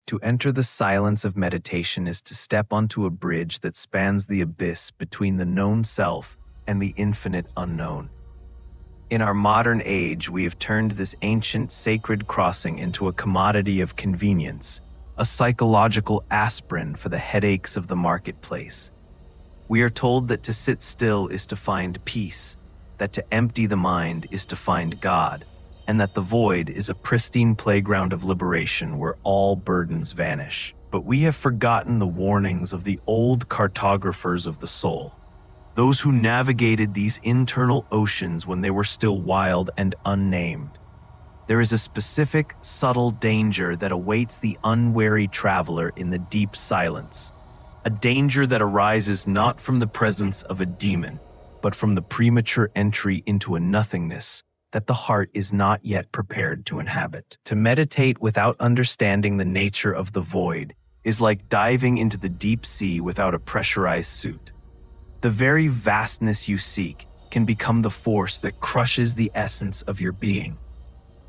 To enter the silence of meditation is to step onto a bridge that spans the abyss between the known self and the infinite unknown. In our modern age, we have turned this ancient sacred crossing into a commodity of convenience, a psychological aspirin for the headaches of the marketplace. We are told that to sit still is to find peace, that to empty the mind is to find God, and that the void is a pristine playground of liberation where all burdens vanish. But we have forgotten the warnings of the old cartographers of the soul, those who navigated these internal oceans when they were still wild and unnamed. There is a specific, subtle danger that awaits the unwary traveler in the deep silence, a danger that arises not from the presence of a demon, but from the premature entry into a nothingness that the heart is not yet prepared to inhabit. To meditate without understanding the nature of the void is like diving into the deep sea without a pressurized suit. The very vastness you seek can become the force that crushes the essence of your being.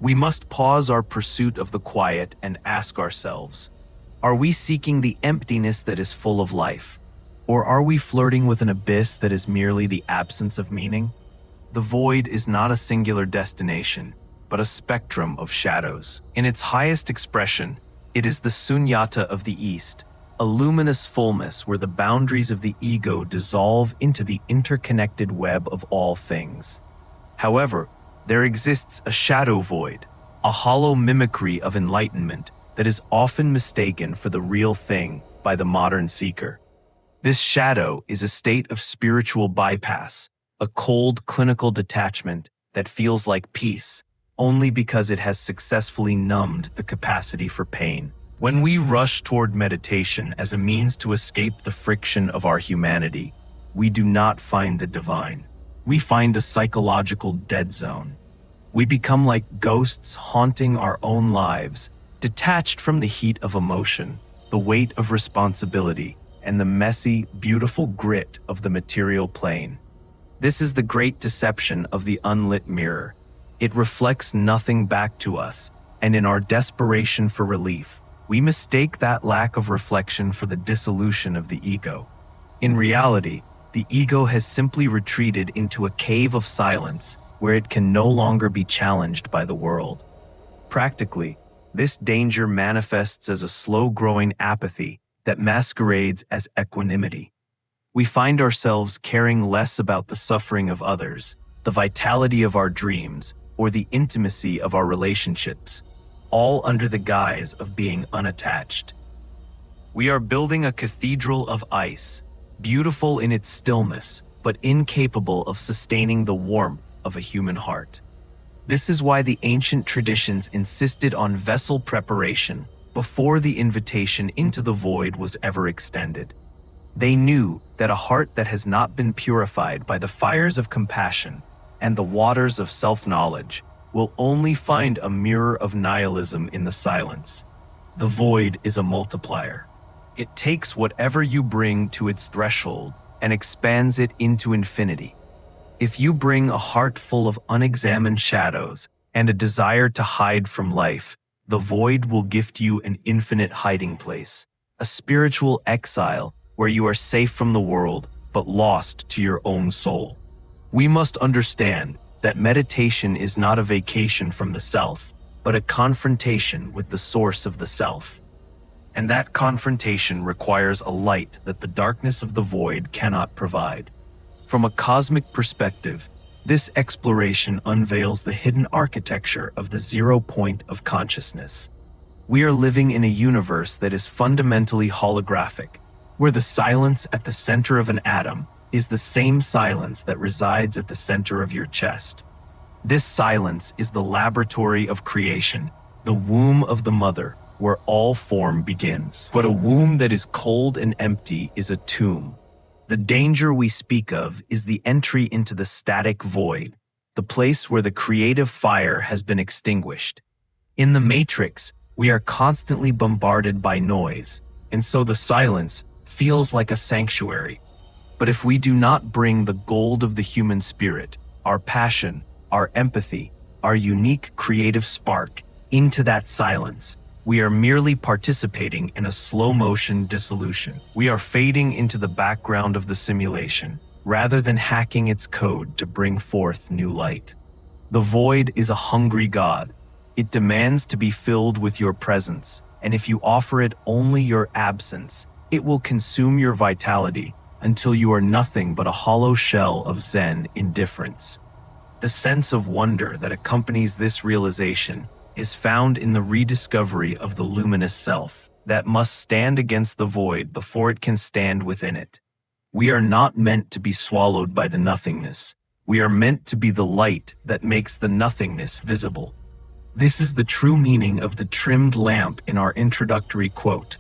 We must pause our pursuit of the quiet and ask ourselves, are we seeking the emptiness that is full of life, or are we flirting with an abyss that is merely the absence of meaning? The void is not a singular destination, but a spectrum of shadows. In its highest expression, it is the sunyata of the East, a luminous fullness where the boundaries of the ego dissolve into the interconnected web of all things. However, there exists a shadow void, a hollow mimicry of enlightenment that is often mistaken for the real thing by the modern seeker. This shadow is a state of spiritual bypass, a cold clinical detachment that feels like peace only because it has successfully numbed the capacity for pain. When we rush toward meditation as a means to escape the friction of our humanity, we do not find the divine. We find a psychological dead zone. We become like ghosts haunting our own lives, detached from the heat of emotion, the weight of responsibility, and the messy, beautiful grit of the material plane. This is the great deception of the unlit mirror. It reflects nothing back to us, and in our desperation for relief, we mistake that lack of reflection for the dissolution of the ego. In reality, the ego has simply retreated into a cave of silence where it can no longer be challenged by the world. Practically, this danger manifests as a slow-growing apathy that masquerades as equanimity. We find ourselves caring less about the suffering of others, the vitality of our dreams, or the intimacy of our relationships, all under the guise of being unattached. We are building a cathedral of ice, beautiful in its stillness, but incapable of sustaining the warmth of a human heart. This is why the ancient traditions insisted on vessel preparation before the invitation into the void was ever extended. They knew that a heart that has not been purified by the fires of compassion and the waters of self-knowledge will only find a mirror of nihilism in the silence. The void is a multiplier. It takes whatever you bring to its threshold and expands it into infinity. If you bring a heart full of unexamined shadows and a desire to hide from life, the void will gift you an infinite hiding place, a spiritual exile where you are safe from the world, but lost to your own soul. We must understand that meditation is not a vacation from the self, but a confrontation with the source of the self. And that confrontation requires a light that the darkness of the void cannot provide. From a cosmic perspective, this exploration unveils the hidden architecture of the 0 point of consciousness. We are living in a universe that is fundamentally holographic, where the silence at the center of an atom is the same silence that resides at the center of your chest. This silence is the laboratory of creation, the womb of the mother, where all form begins. But a womb that is cold and empty is a tomb. The danger we speak of is the entry into the static void, the place where the creative fire has been extinguished. In the matrix, we are constantly bombarded by noise, and so the silence feels like a sanctuary. But if we do not bring the gold of the human spirit, our passion, our empathy, our unique creative spark into that silence, We are merely participating in a slow-motion dissolution. We are fading into the background of the simulation, rather than hacking its code to bring forth new light. The void is a hungry god. It demands to be filled with your presence, and if you offer it only your absence, it will consume your vitality until you are nothing but a hollow shell of Zen indifference. The sense of wonder that accompanies this realization is found in the rediscovery of the luminous self that must stand against the void before it can stand within it. We are not meant to be swallowed by the nothingness. We are meant to be the light that makes the nothingness visible. This is the true meaning of the trimmed lamp in our introductory quote.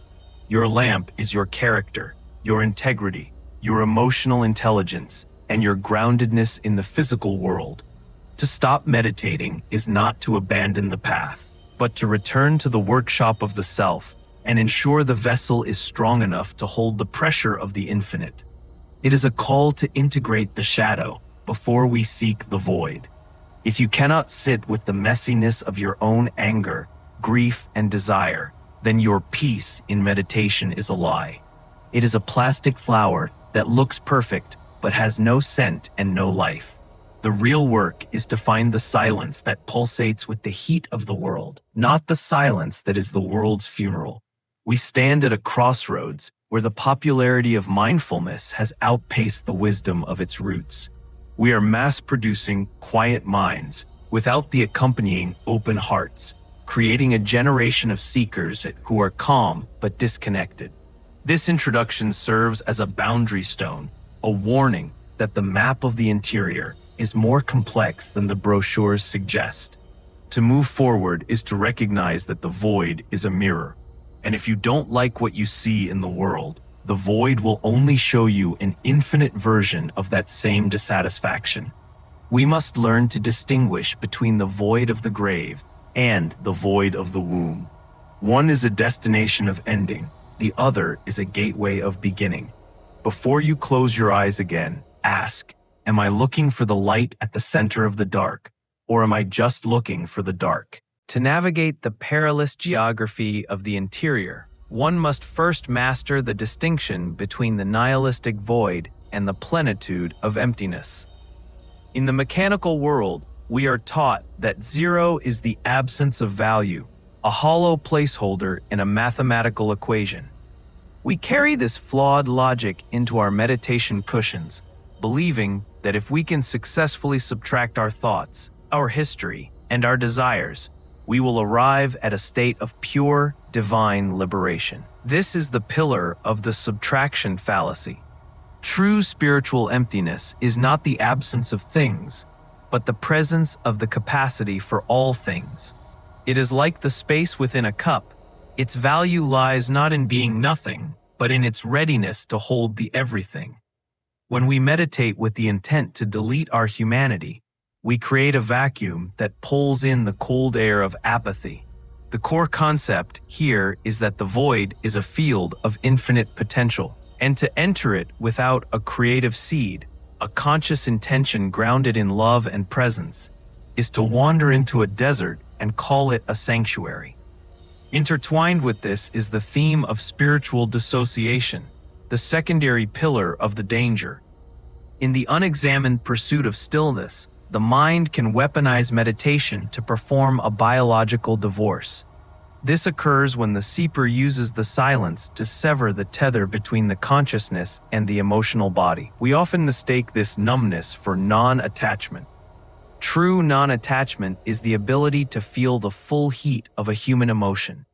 Your lamp is your character, your integrity, your emotional intelligence, and your groundedness in the physical world. To stop meditating is not to abandon the path, but to return to the workshop of the self and ensure the vessel is strong enough to hold the pressure of the infinite. It is a call to integrate the shadow before we seek the void. If you cannot sit with the messiness of your own anger, grief, and desire, then your peace in meditation is a lie. It is a plastic flower that looks perfect but has no scent and no life. The real work is to find the silence that pulsates with the heat of the world, not the silence that is the world's funeral. We stand at a crossroads where the popularity of mindfulness has outpaced the wisdom of its roots. We are mass-producing quiet minds without the accompanying open hearts, creating a generation of seekers who are calm but disconnected. This introduction serves as a boundary stone, a warning that the map of the interior is more complex than the brochures suggest. To move forward is to recognize that the void is a mirror, and if you don't like what you see in the world, the void will only show you an infinite version of that same dissatisfaction. We must learn to distinguish between the void of the grave and the void of the womb. One is a destination of ending, the other is a gateway of beginning. Before you close your eyes again, ask, am I looking for the light at the center of the dark, or am I just looking for the dark? To navigate the perilous geography of the interior, one must first master the distinction between the nihilistic void and the plenitude of emptiness. In the mechanical world, we are taught that zero is the absence of value, a hollow placeholder in a mathematical equation. We carry this flawed logic into our meditation cushions, believing that if we can successfully subtract our thoughts, our history, and our desires, we will arrive at a state of pure, divine liberation. This is the pillar of the subtraction fallacy. True spiritual emptiness is not the absence of things, but the presence of the capacity for all things. It is like the space within a cup. Its value lies not in being nothing, but in its readiness to hold the everything. When we meditate with the intent to delete our humanity, we create a vacuum that pulls in the cold air of apathy. The core concept here is that the void is a field of infinite potential, and to enter it without a creative seed, a conscious intention grounded in love and presence, is to wander into a desert and call it a sanctuary. Intertwined with this is the theme of spiritual dissociation, the secondary pillar of the danger. In the unexamined pursuit of stillness, the mind can weaponize meditation to perform a biological divorce. This occurs when the seeker uses the silence to sever the tether between the consciousness and the emotional body. We often mistake this numbness for non-attachment. True non-attachment is the ability to feel the full heat of a human emotion,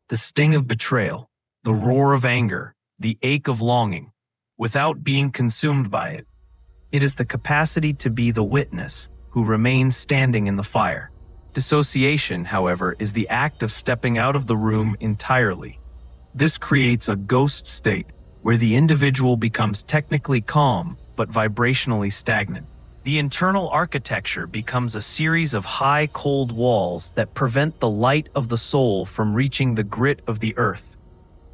the sting of betrayal, the roar of anger, the ache of longing, without being consumed by it. It is the capacity to be the witness who remains standing in the fire. Dissociation, however, is the act of stepping out of the room entirely. This creates a ghost state where the individual becomes technically calm but vibrationally stagnant. The internal architecture becomes a series of high, cold walls that prevent the light of the soul from reaching the grit of the earth.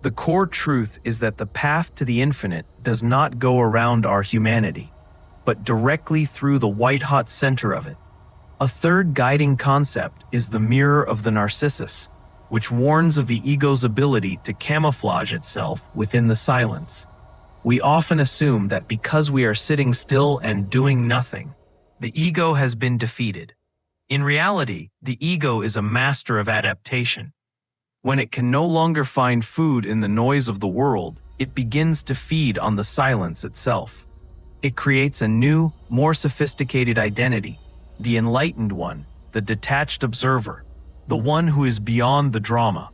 The core truth is that the path to the infinite does not go around our humanity, but directly through the white-hot center of it. A third guiding concept is the mirror of the narcissus. which warns of the ego's ability to camouflage itself within the silence. We often assume that because we are sitting still and doing nothing, the ego has been defeated. In reality, the ego is a master of adaptation. When it can no longer find food in the noise of the world, it begins to feed on the silence itself. It creates a new, more sophisticated identity, the enlightened one, the detached observer, the one who is beyond the drama.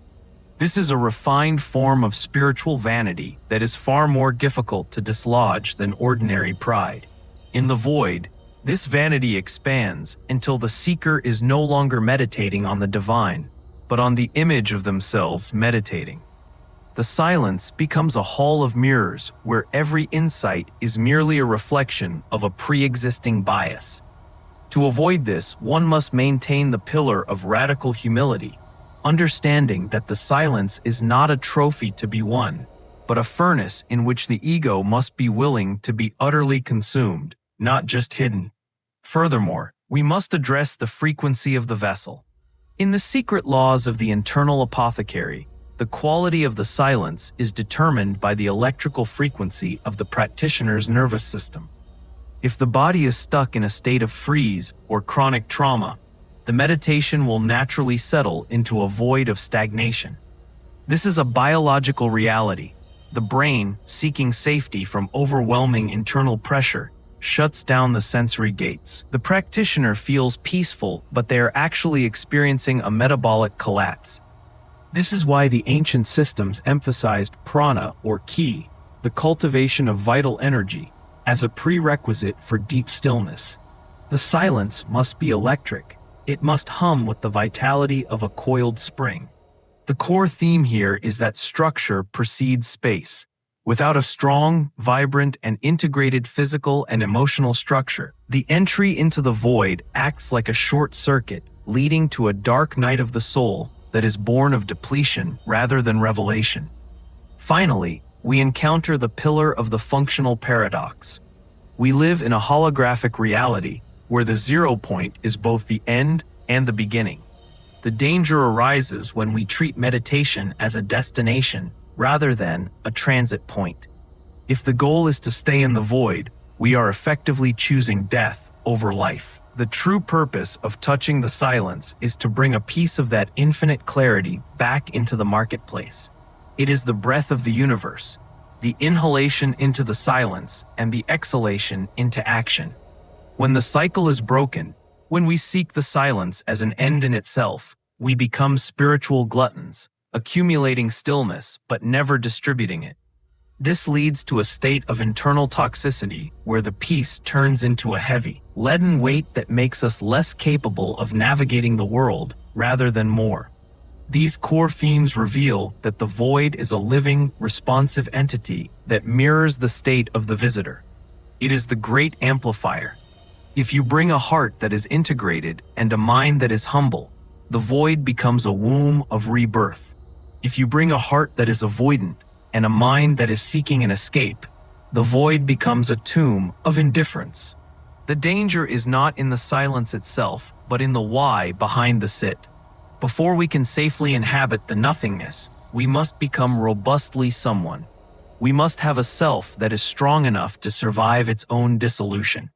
This is a refined form of spiritual vanity that is far more difficult to dislodge than ordinary pride. In the void, this vanity expands until the seeker is no longer meditating on the divine, but on the image of themselves meditating. The silence becomes a hall of mirrors where every insight is merely a reflection of a pre-existing bias. To avoid this, one must maintain the pillar of radical humility, understanding that the silence is not a trophy to be won, but a furnace in which the ego must be willing to be utterly consumed, not just hidden. Furthermore, we must address the frequency of the vessel. In the secret laws of the internal apothecary, the quality of the silence is determined by the electrical frequency of the practitioner's nervous system. If the body is stuck in a state of freeze or chronic trauma, the meditation will naturally settle into a void of stagnation. This is a biological reality. The brain, seeking safety from overwhelming internal pressure, shuts down the sensory gates. The practitioner feels peaceful, but they are actually experiencing a metabolic collapse. This is why the ancient systems emphasized prana or ki, the cultivation of vital energy, as a prerequisite for deep stillness. The silence must be electric. It must hum with the vitality of a coiled spring. The core theme here is that structure precedes space. Without a strong, vibrant, and integrated physical and emotional structure, the entry into the void acts like a short circuit, leading to a dark night of the soul that is born of depletion rather than revelation. Finally, we encounter the pillar of the functional paradox. We live in a holographic reality where the 0 point is both the end and the beginning. The danger arises when we treat meditation as a destination rather than a transit point. If the goal is to stay in the void, we are effectively choosing death over life. The true purpose of touching the silence is to bring a piece of that infinite clarity back into the marketplace. It is the breath of the universe, the inhalation into the silence and the exhalation into action. When the cycle is broken, when we seek the silence as an end in itself, we become spiritual gluttons, accumulating stillness but never distributing it. This leads to a state of internal toxicity where the peace turns into a heavy, leaden weight that makes us less capable of navigating the world rather than more. These core themes reveal that the void is a living, responsive entity that mirrors the state of the visitor. It is the great amplifier. If you bring a heart that is integrated and a mind that is humble, the void becomes a womb of rebirth. If you bring a heart that is avoidant and a mind that is seeking an escape, the void becomes a tomb of indifference. The danger is not in the silence itself, but in the why behind the sit. Before we can safely inhabit the nothingness, we must become robustly someone. We must have a self that is strong enough to survive its own dissolution.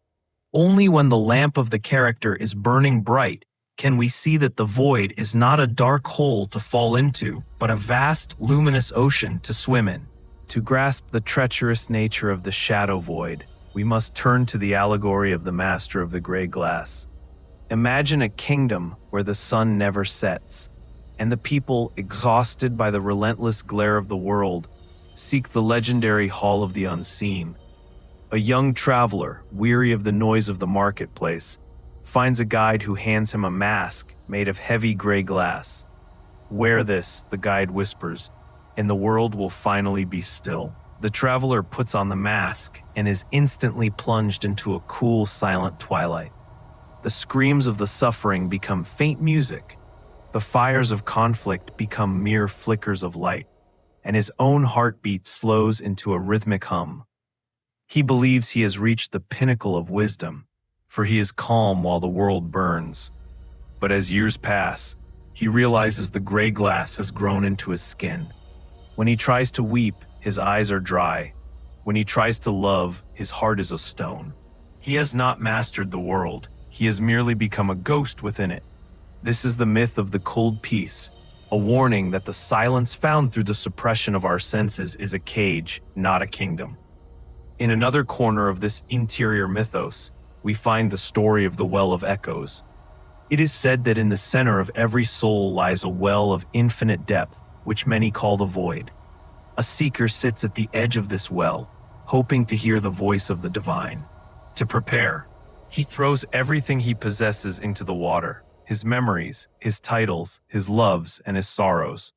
Only when the lamp of the character is burning bright can we see that the void is not a dark hole to fall into, but a vast, luminous ocean to swim in. To grasp the treacherous nature of the shadow void, we must turn to the allegory of the master of the gray glass. Imagine a kingdom where the sun never sets, and the people, exhausted by the relentless glare of the world, seek the legendary hall of the unseen. A young traveler, weary of the noise of the marketplace, finds a guide who hands him a mask made of heavy gray glass. "Wear this," the guide whispers, "and the world will finally be still." The traveler puts on the mask and is instantly plunged into a cool, silent twilight. The screams of the suffering become faint music. The fires of conflict become mere flickers of light, and his own heartbeat slows into a rhythmic hum. He believes he has reached the pinnacle of wisdom, for he is calm while the world burns. But as years pass, he realizes the gray glass has grown into his skin. When he tries to weep, his eyes are dry. When he tries to love, his heart is a stone. He has not mastered the world. He has merely become a ghost within it. This is the myth of the cold peace, a warning that the silence found through the suppression of our senses is a cage, not a kingdom. In another corner of this interior mythos, we find the story of the Well of Echoes. It is said that in the center of every soul lies a well of infinite depth, which many call the void. A seeker sits at the edge of this well, hoping to hear the voice of the divine. To prepare, he throws everything he possesses into the water, his memories, his titles, his loves, and his sorrows.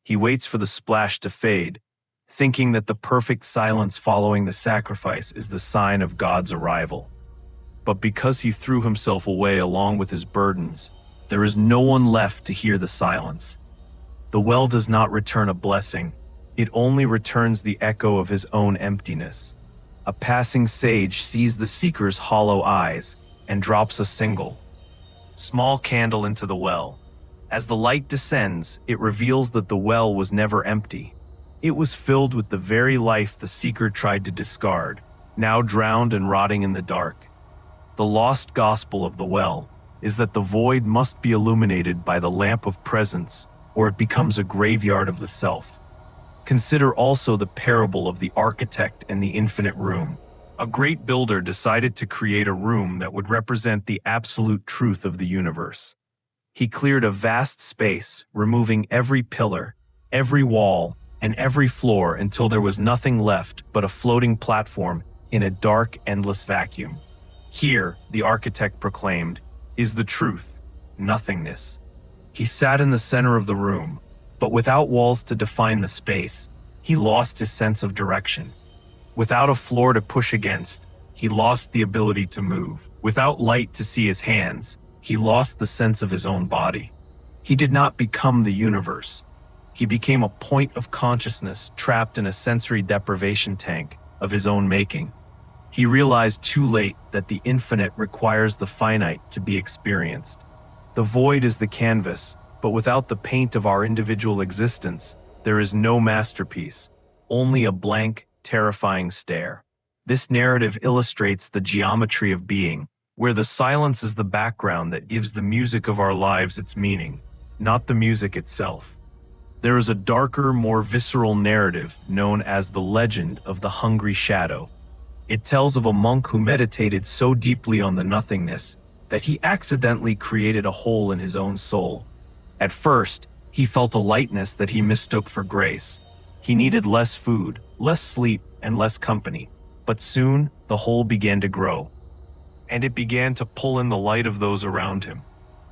He waits for the splash to fade, thinking that the perfect silence following the sacrifice is the sign of God's arrival. But because he threw himself away along with his burdens, there is no one left to hear the silence. The well does not return a blessing, it only returns the echo of his own emptiness. A passing sage sees the seeker's hollow eyes and drops a single, small candle into the well. As the light descends, it reveals that the well was never empty. It was filled with the very life the seeker tried to discard, now drowned and rotting in the dark. The lost gospel of the well is that the void must be illuminated by the lamp of presence, or it becomes a graveyard of the self. Consider also the parable of the architect and the infinite room. A great builder decided to create a room that would represent the absolute truth of the universe. He cleared a vast space, removing every pillar, every wall, and every floor until there was nothing left but a floating platform in a dark, endless vacuum. Here, the architect proclaimed, is the truth, nothingness. He sat in the center of the room, but without walls to define the space, he lost his sense of direction. Without a floor to push against, he lost the ability to move. Without light to see his hands, he lost the sense of his own body. He did not become the universe. He became a point of consciousness trapped in a sensory deprivation tank of his own making. He realized too late that the infinite requires the finite to be experienced. The void is the canvas, but without the paint of our individual existence, there is no masterpiece, only a blank, terrifying stare. This narrative illustrates the geometry of being, where the silence is the background that gives the music of our lives its meaning, not the music itself. There is a darker, more visceral narrative known as the legend of the hungry shadow. It tells of a monk who meditated so deeply on the nothingness that he accidentally created a hole in his own soul. At first, he felt a lightness that he mistook for grace. He needed less food, less sleep, and less company. But soon, the hole began to grow, and it began to pull in the light of those around him.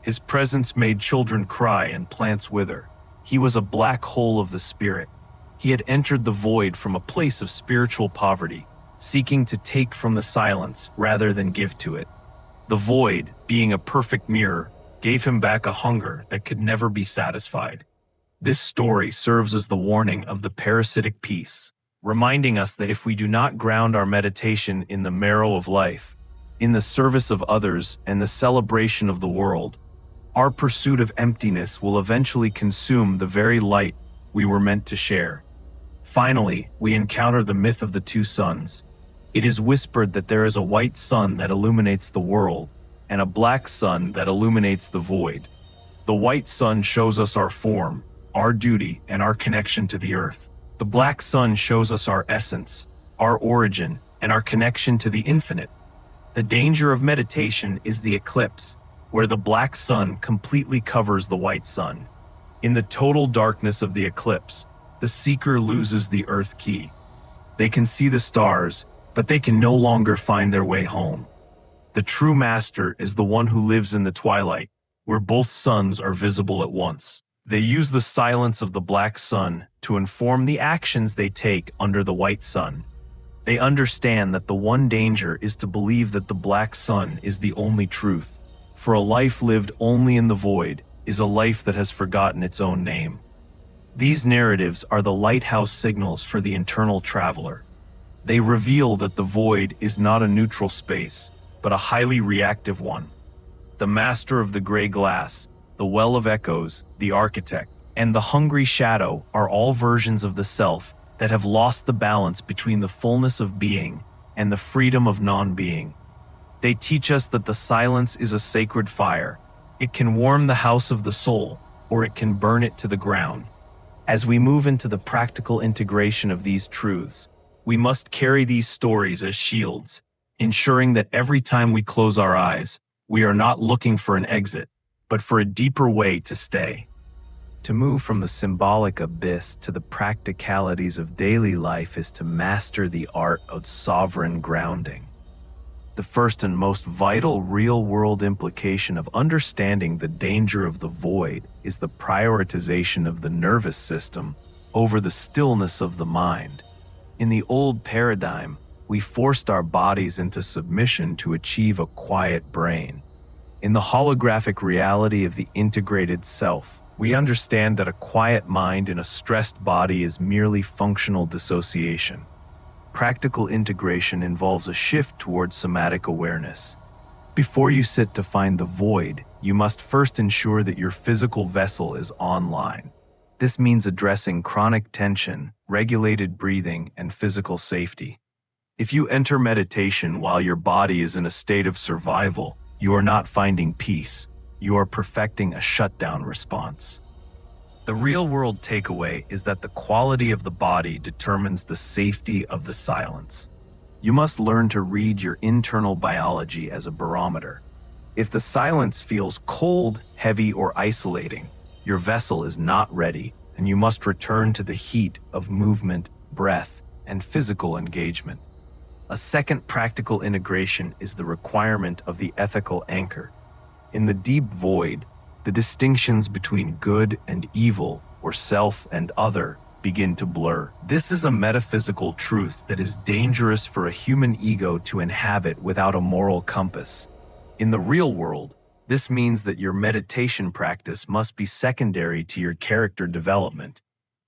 His presence made children cry and plants wither. He was a black hole of the spirit. He had entered the void from a place of spiritual poverty, seeking to take from the silence rather than give to it. The void, being a perfect mirror, gave him back a hunger that could never be satisfied. This story serves as the warning of the parasitic peace, reminding us that if we do not ground our meditation in the marrow of life, in the service of others and the celebration of the world, our pursuit of emptiness will eventually consume the very light we were meant to share. Finally, we encounter the myth of the two suns. It is whispered that there is a white sun that illuminates the world, and a black sun that illuminates the void. The white sun shows us our form, our duty, and our connection to the earth. The black sun shows us our essence, our origin, and our connection to the infinite. The danger of meditation is the eclipse, where the black sun completely covers the white sun. In the total darkness of the eclipse, the seeker loses the earth key. They can see the stars, but they can no longer find their way home. The true master is the one who lives in the twilight, where both suns are visible at once. They use the silence of the black sun to inform the actions they take under the white sun. They understand that the one danger is to believe that the black sun is the only truth, for a life lived only in the void is a life that has forgotten its own name. These narratives are the lighthouse signals for the internal traveler. They reveal that the void is not a neutral space, but a highly reactive one. The master of the gray glass, The well of echoes, the architect, and the hungry shadow are all versions of the self that have lost the balance between the fullness of being and the freedom of non-being. They teach us that the silence is a sacred fire. It can warm the house of the soul, or it can burn it to the ground. As we move into the practical integration of these truths, we must carry these stories as shields, ensuring that every time we close our eyes, we are not looking for an exit, but for a deeper way to stay. To move from the symbolic abyss to the practicalities of daily life is to master the art of sovereign grounding. The first and most vital real-world implication of understanding the danger of the void is the prioritization of the nervous system over the stillness of the mind. In the old paradigm, we forced our bodies into submission to achieve a quiet brain. In the holographic reality of the integrated self, we understand that a quiet mind in a stressed body is merely functional dissociation. Practical integration involves a shift towards somatic awareness. Before you sit to find the void, you must first ensure that your physical vessel is online. This means addressing chronic tension, regulated breathing, and physical safety. If you enter meditation while your body is in a state of survival, you are not finding peace. You are perfecting a shutdown response. The real-world takeaway is that the quality of the body determines the safety of the silence. You must learn to read your internal biology as a barometer. If the silence feels cold, heavy, or isolating, your vessel is not ready, and you must return to the heat of movement, breath, and physical engagement. A second practical integration is the requirement of the ethical anchor. In the deep void, the distinctions between good and evil, or self and other, begin to blur. This is a metaphysical truth that is dangerous for a human ego to inhabit without a moral compass. In the real world, this means that your meditation practice must be secondary to your character development.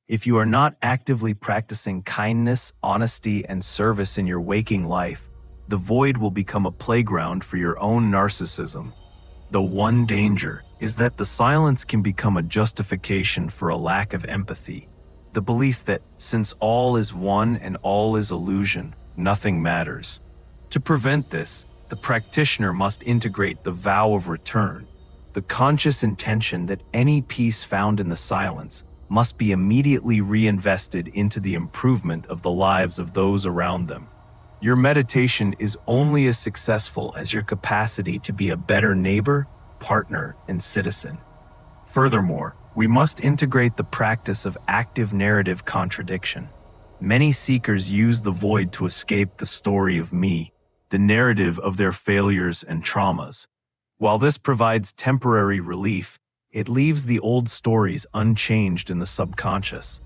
If you are not actively practicing kindness, honesty, and service in your waking life, the void will become a playground for your own narcissism. The one danger is that the silence can become a justification for a lack of empathy. The belief that, since all is one and all is illusion, nothing matters. To prevent this, the practitioner must integrate the vow of return, the conscious intention that any peace found in the silence must be immediately reinvested into the improvement of the lives of those around them. Your meditation is only as successful as your capacity to be a better neighbor, partner, and citizen. Furthermore, we must integrate the practice of active narrative contradiction. Many seekers use the void to escape the story of me, the narrative of their failures and traumas. While this provides temporary relief, it leaves the old stories unchanged in the subconscious.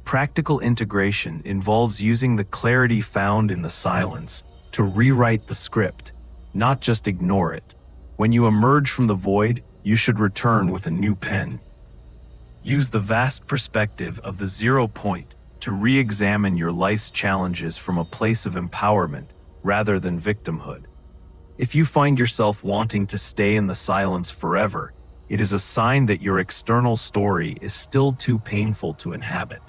Practical integration involves using the clarity found in the silence to rewrite the script, not just ignore it. When you emerge from the void, you should return with a new pen. Use the vast perspective of the 0 point to re-examine your life's challenges from a place of empowerment rather than victimhood. If you find yourself wanting to stay in the silence forever, it is a sign that your external story is still too painful to inhabit.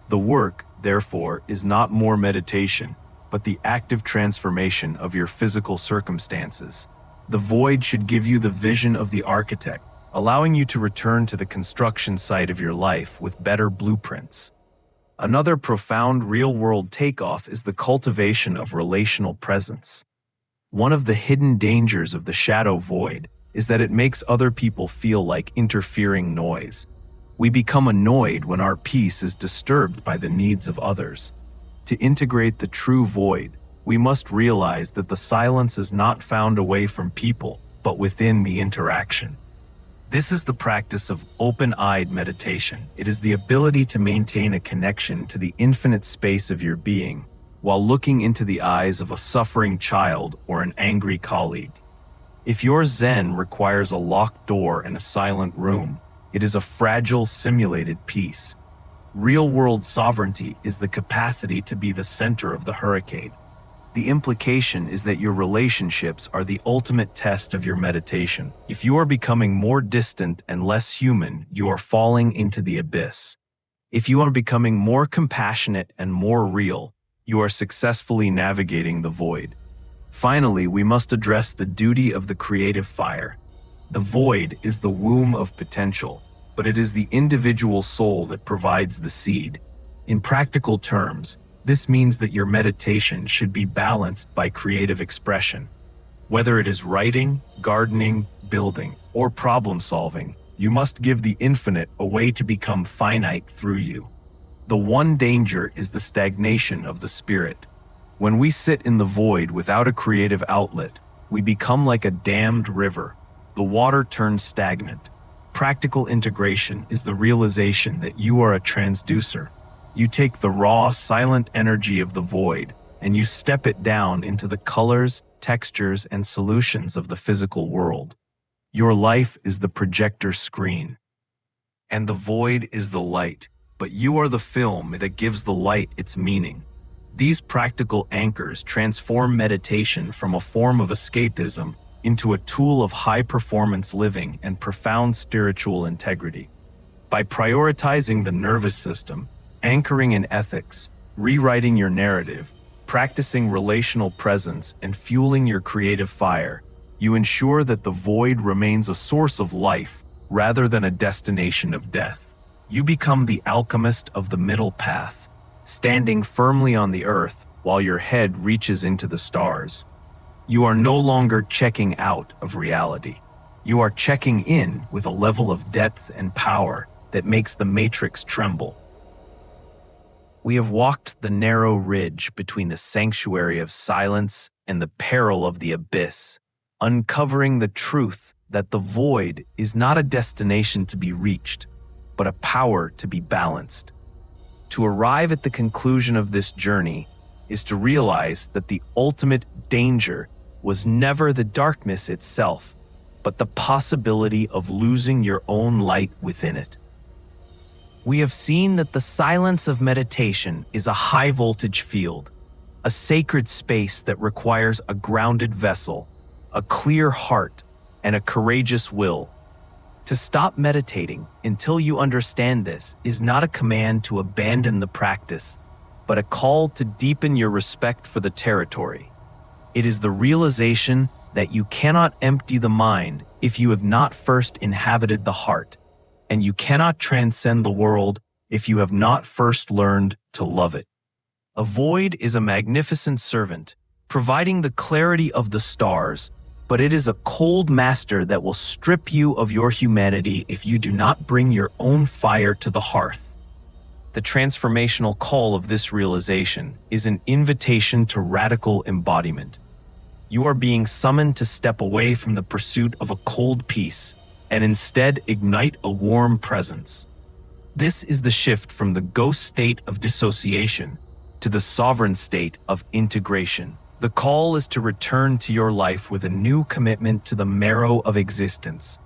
The work, therefore, is not more meditation, but the active transformation of your physical circumstances. The void should give you the vision of the architect, allowing you to return to the construction site of your life with better blueprints. Another profound real-world takeoff is the cultivation of relational presence. One of the hidden dangers of the shadow void is that it makes other people feel like interfering noise. We become annoyed when our peace is disturbed by the needs of others. To integrate the true void, we must realize that the silence is not found away from people, but within the interaction. This is the practice of open-eyed meditation. It is the ability to maintain a connection to the infinite space of your being while looking into the eyes of a suffering child or an angry colleague. If your Zen requires a locked door and a silent room, it is a fragile, simulated peace. Real-world sovereignty is the capacity to be the center of the hurricane. The implication is that your relationships are the ultimate test of your meditation. If you are becoming more distant and less human, you are falling into the abyss. If you are becoming more compassionate and more real, you are successfully navigating the void. Finally, we must address the duty of the creative fire. The void is the womb of potential, but it is the individual soul that provides the seed. In practical terms, this means that your meditation should be balanced by creative expression. Whether it is writing, gardening, building, or problem solving, you must give the infinite a way to become finite through you. The one danger is the stagnation of the spirit. When we sit in the void without a creative outlet, we become like a dammed river. The water turns stagnant. Practical integration is the realization that you are a transducer. You take the raw, silent energy of the void and you step it down into the colors, textures, and solutions of the physical world. Your life is the projector screen, and the void is the light, but you are the film that gives the light its meaning. These practical anchors transform meditation from a form of escapism into a tool of high-performance living and profound spiritual integrity. By prioritizing the nervous system, anchoring in ethics, rewriting your narrative, practicing relational presence, and fueling your creative fire, you ensure that the void remains a source of life rather than a destination of death. You become the alchemist of the middle path, standing firmly on the earth while your head reaches into the stars. You are no longer checking out of reality. You are checking in with a level of depth and power that makes the matrix tremble. We have walked the narrow ridge between the sanctuary of silence and the peril of the abyss, uncovering the truth that the void is not a destination to be reached, but a power to be balanced. To arrive at the conclusion of this journey is to realize that the ultimate danger was never the darkness itself, but the possibility of losing your own light within it. We have seen that the silence of meditation is a high-voltage field, a sacred space that requires a grounded vessel, a clear heart, and a courageous will. To stop meditating until you understand this is not a command to abandon the practice, but a call to deepen your respect for the territory. It is the realization that you cannot empty the mind if you have not first inhabited the heart, and you cannot transcend the world if you have not first learned to love it. A void is a magnificent servant, providing the clarity of the stars, but it is a cold master that will strip you of your humanity if you do not bring your own fire to the hearth. The transformational call of this realization is an invitation to radical embodiment. You are being summoned to step away from the pursuit of a cold peace and instead ignite a warm presence. This is the shift from the ghost state of dissociation to the sovereign state of integration. The call is to return to your life with a new commitment to the marrow of existence,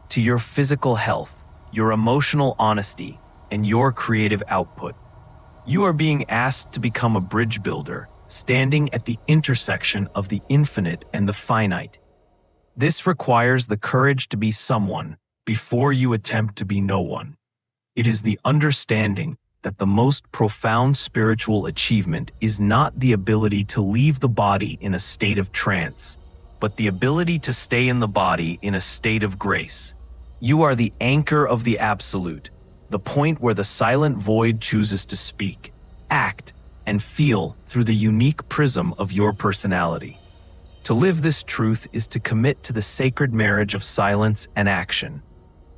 to your physical health, your emotional honesty, and your creative output. You are being asked to become a bridge builder, standing at the intersection of the infinite and the finite. This requires the courage to be someone before you attempt to be no one. It is the understanding that the most profound spiritual achievement is not the ability to leave the body in a state of trance, but the ability to stay in the body in a state of grace. You are the anchor of the absolute, the point where the silent void chooses to speak, act, and feel through the unique prism of your personality. To live this truth is to commit to the sacred marriage of silence and action.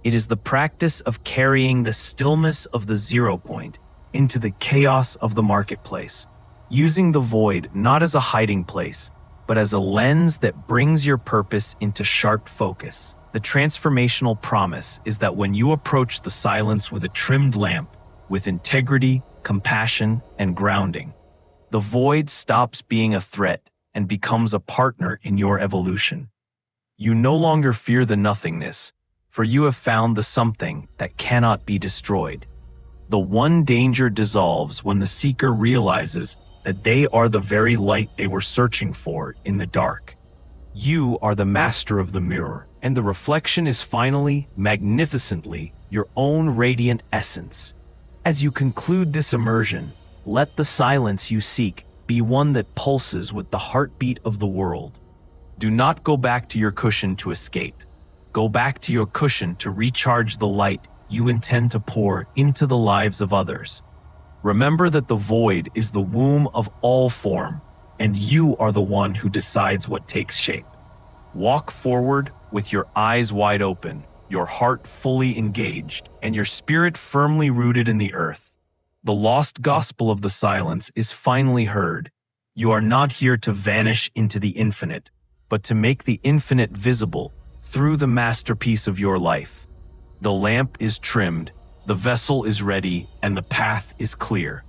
It is the practice of carrying the stillness of the 0 point into the chaos of the marketplace, using the void not as a hiding place, but as a lens that brings your purpose into sharp focus. The transformational promise is that when you approach the silence with a trimmed lamp, with integrity, compassion, and grounding, the void stops being a threat and becomes a partner in your evolution. You no longer fear the nothingness, for you have found the something that cannot be destroyed. The one danger dissolves when the seeker realizes that they are the very light they were searching for in the dark. You are the master of the mirror, and the reflection is finally, magnificently, your own radiant essence. As you conclude this immersion, let the silence you seek be one that pulses with the heartbeat of the world. Do not go back to your cushion to escape. Go back to your cushion to recharge the light you intend to pour into the lives of others. Remember that the void is the womb of all form, and you are the one who decides what takes shape. Walk forward with your eyes wide open, your heart fully engaged, and your spirit firmly rooted in the earth. The lost gospel of the silence is finally heard. You are not here to vanish into the infinite, but to make the infinite visible through the masterpiece of your life. The lamp is trimmed, the vessel is ready, and the path is clear.